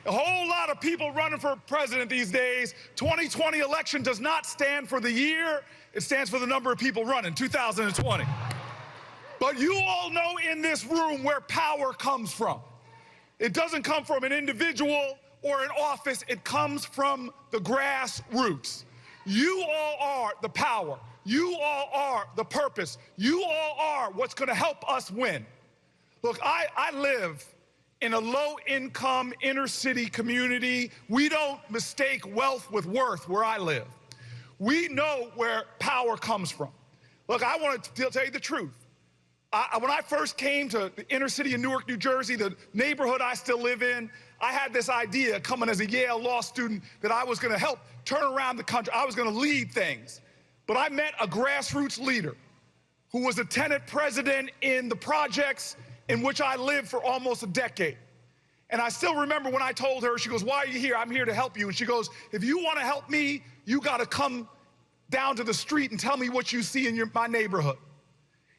A whole lot of people running for president these days. 2020 election does not stand for the year. It stands for the number of people running, 2020. But you all know in this room where power comes from. It doesn't come from an individual or an office. It comes from the grassroots. You all are the power. You all are the purpose. You all are what's going to help us win. Look, I live in a low-income inner-city community. We don't mistake wealth with worth where I live. We know where power comes from. Look, I want to tell you the truth. When I first came to the inner city of Newark, New Jersey, the neighborhood I still live in, I had this idea coming as a Yale law student that I was going to help turn around the country. I was going to lead things. But I met a grassroots leader who was a tenant president in the projects in which I lived for almost a decade. And I still remember when I told her, she goes, "Why are you here?" "I'm here to help you." And she goes, "If you want to help me, you got to come down to the street and tell me what you see in my neighborhood."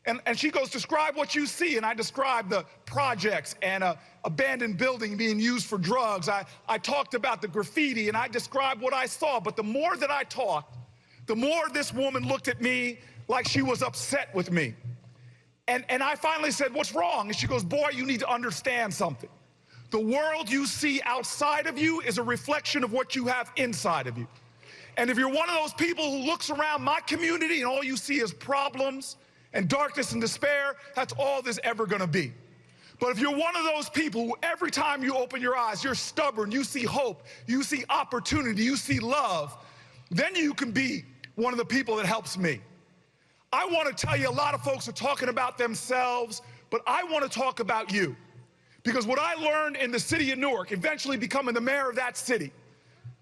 And she goes, "Describe what you see." And I described the projects and an abandoned building being used for drugs. I talked about the graffiti and I described what I saw. But the more that I talked, the more this woman looked at me like she was upset with me. And I finally said, "What's wrong?" And she goes, "Boy, you need to understand something. The world you see outside of you is a reflection of what you have inside of you. And if you're one of those people who looks around my community and all you see is problems and darkness and despair, that's all there's ever going to be. But if you're one of those people who every time you open your eyes, you're stubborn, you see hope, you see opportunity, you see love, then you can be one of the people that helps me." I want to tell you, a lot of folks are talking about themselves, but I want to talk about you. Because what I learned in the city of Newark, eventually becoming the mayor of that city,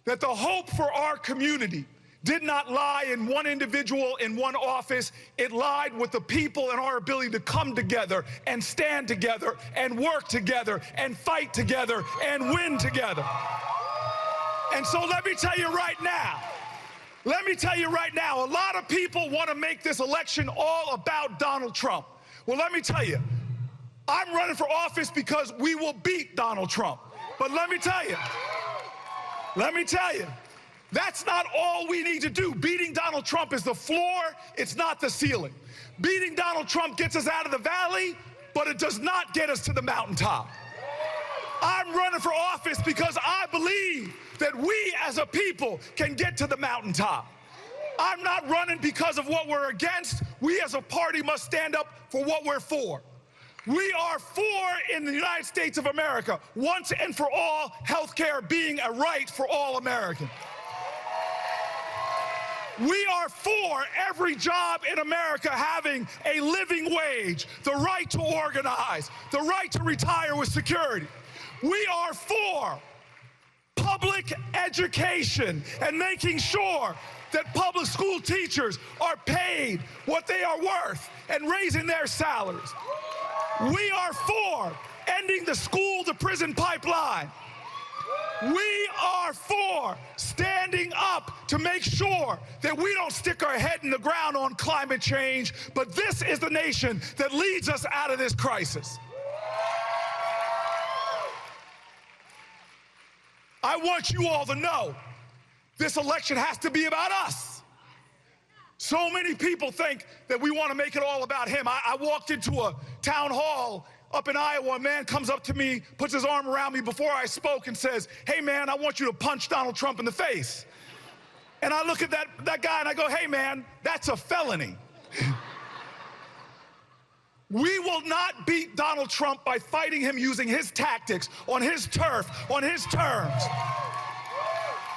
that the hope for our community did not lie in one individual in one office. It lied with the people and our ability to come together and stand together and work together and fight together and win together. And so let me tell you right now, a lot of people want to make this election all about Donald Trump. Well, let me tell you, I'm running for office because we will beat Donald Trump. But let me tell you, that's not all we need to do. Beating Donald Trump is the floor, it's not the ceiling. Beating Donald Trump gets us out of the valley, but it does not get us to the mountaintop. I'm running for office because I believe that we as a people can get to the mountaintop. I'm not running because of what we're against. We as a party must stand up for what we're for. We are for, in the United States of America, once and for all, health care being a right for all Americans. We are for every job in America having a living wage, the right to organize, the right to retire with security. We are for public education and making sure that public school teachers are paid what they are worth and raising their salaries. We are for ending the school-to-prison pipeline. We are for standing up to make sure that we don't stick our head in the ground on climate change, but this is the nation that leads us out of this crisis. I want you all to know this election has to be about us. So many people think that we want to make it all about him. I walked into a town hall up in Iowa. A man comes up to me, puts his arm around me before I spoke and says, "Hey man, I want you to punch Donald Trump in the face." And I look at that guy and I go, "Hey man, that's a felony." We will not beat Donald Trump by fighting him using his tactics, on his turf, on his terms.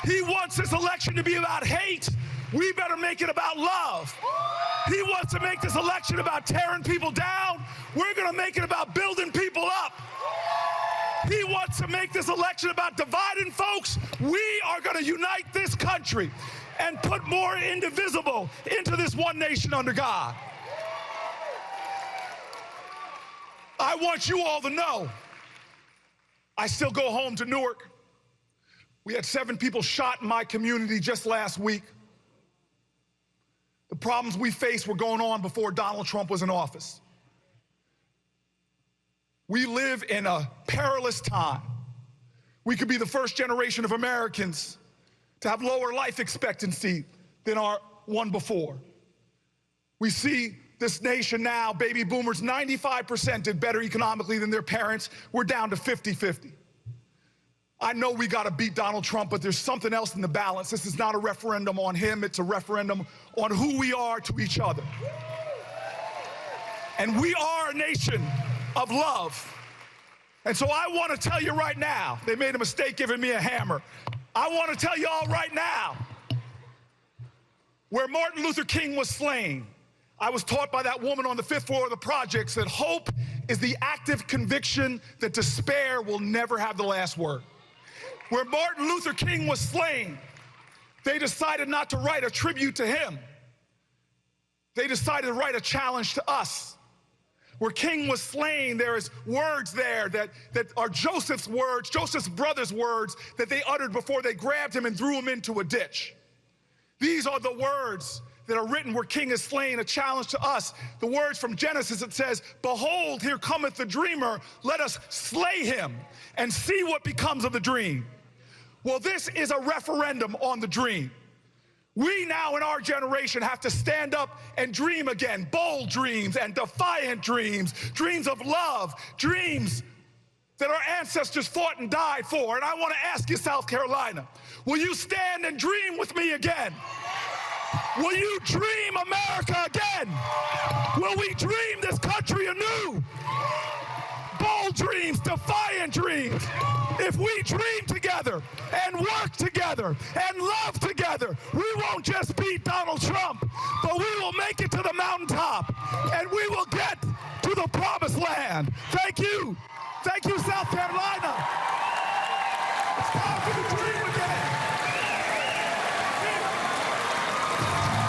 He wants this election to be about hate. We better make it about love. He wants to make this election about tearing people down. We're going to make it about building people up. He wants to make this election about dividing folks. We are going to unite this country and put more indivisible into this one nation under God. I want you all to know, I still go home to Newark. We had 7 people shot in my community just last week. The problems we faced were going on before Donald Trump was in office. We live in a perilous time We could be the first generation of Americans to have lower life expectancy than our one before. We see this nation now, baby boomers, 95% did better economically than their parents. We're down to 50-50. I know we got to beat Donald Trump, but there's something else in the balance. This is not a referendum on him. It's a referendum on who we are to each other. And we are a nation of love. And so I want to tell you right now, they made a mistake giving me a hammer. I want to tell you all right now, where Martin Luther King was slain, I was taught by that woman on the 5th floor of the projects that hope is the active conviction that despair will never have the last word. Where Martin Luther King was slain, they decided not to write a tribute to him. They decided to write a challenge to us. Where King was slain, there is words there that are Joseph's words, Joseph's brother's words that they uttered before they grabbed him and threw him into a ditch. These are the words that are written where King is slain, a challenge to us. The words from Genesis, it says, "Behold, here cometh the dreamer. Let us slay him and see what becomes of the dream." Well, this is a referendum on the dream. We now in our generation have to stand up and dream again, bold dreams and defiant dreams, dreams of love, dreams that our ancestors fought and died for. And I want to ask you, South Carolina, will you stand and dream with me again? Will you dream America again? Will we dream this country anew? Bold dreams, defiant dreams. If we dream together and work together and love together, we won't just beat Donald Trump, but we will make it to the mountaintop and we will get to the promised land. Thank you. Thank you, South Carolina. It's time for the dream.